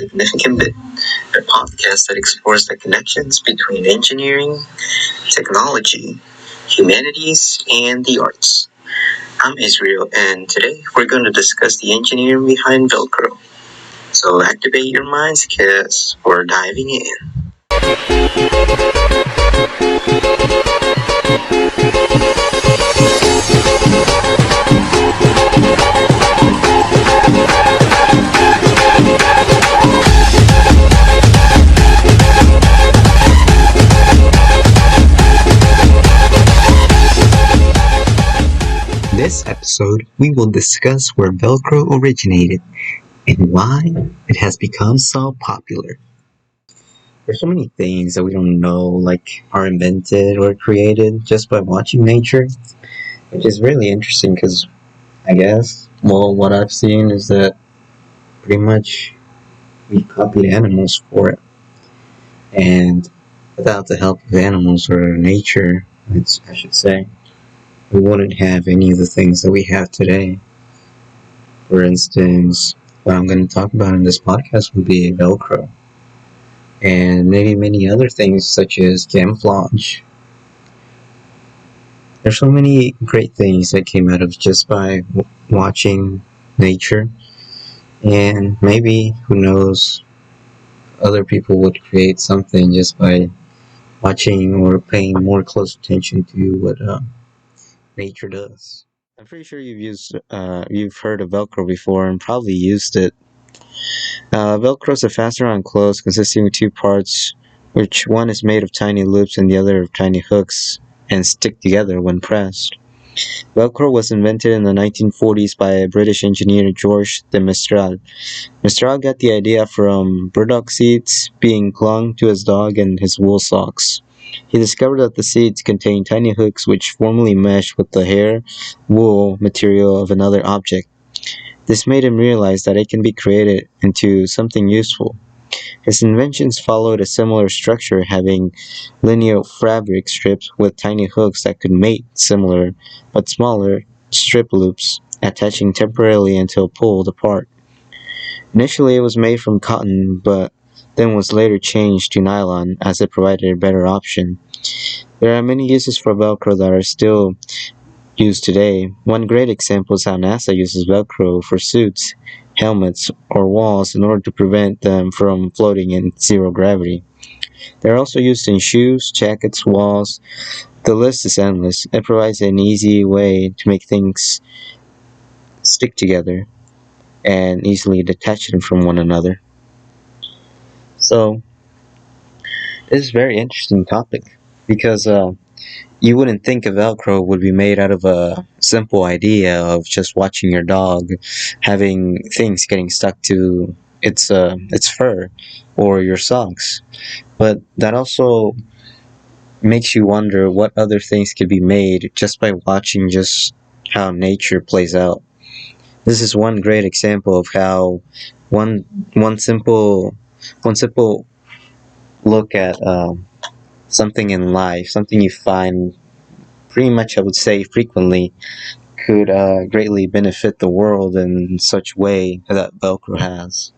Significant Bit, a podcast that explores the connections between engineering, technology, humanities, and the arts. I'm Israel, and today we're going to discuss the engineering behind Velcro. So activate your minds, because we're diving in. This episode, we will discuss where Velcro originated and why it has become so popular. There's so many things that we don't know, like are invented or created just by watching nature, which is really interesting because I guess, well, what I've seen is that pretty much we copied animals for it. And without the help of animals or nature, I should say, we wouldn't have any of the things that we have today. For instance, what I'm going to talk about in this podcast would be Velcro, and maybe many other things such as camouflage. There's so many great things that came out of just by watching nature, and maybe, who knows, other people would create something just by watching or paying more close attention to what nature does. I'm pretty sure you've heard of Velcro before and probably used it. Velcro is a fasten-on clothes consisting of two parts, which one is made of tiny loops and the other of tiny hooks, and stick together when pressed. Velcro was invented in the 1940s by a British engineer, George de Mestral. Mestral got the idea from burdock seeds being clung to his dog and his wool socks. He discovered that the seeds contained tiny hooks which formally meshed with the hair, wool material of another object. This made him realize that it can be created into something useful. His inventions followed a similar structure, having linear fabric strips with tiny hooks that could mate similar but smaller strip loops, attaching temporarily until pulled apart. Initially it was made from cotton, but then was later changed to nylon as it provided a better option. There are many uses for Velcro that are still used today. One great example is how NASA uses Velcro for suits, helmets, or walls in order to prevent them from floating in zero gravity. They're also used in shoes, jackets, walls. The list is endless. It provides an easy way to make things stick together and easily detach them from one another. So, this is a very interesting topic because you wouldn't think a Velcro would be made out of a simple idea of just watching your dog having things getting stuck to its fur or your socks. But that also makes you wonder what other things could be made just by watching just how nature plays out. This is one great example of how one simple look at something in life, something you find pretty much, I would say, frequently, could greatly benefit the world in such way that Velcro has.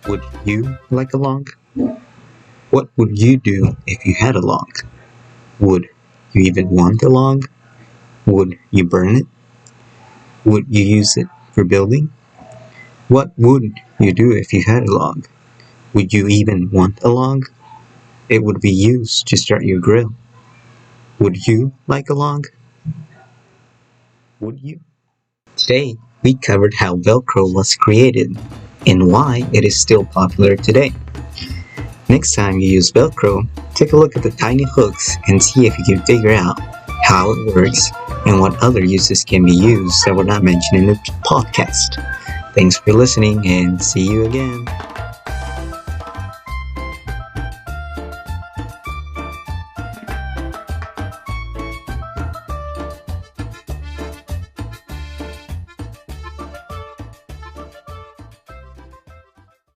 Would you like a log? What would you do if you had a log? Would you even want a log? Would you burn it? Would you use it for building? What would you do if you had a log? Would you even want a log? It would be used to start your grill. Would you like a log? Would you? Today, we covered how Velcro was created and why it is still popular today. Next time you use Velcro, take a look at the tiny hooks and see if you can figure out how it works and what other uses can be used that were not mentioned in the podcast. Thanks for listening and see you again.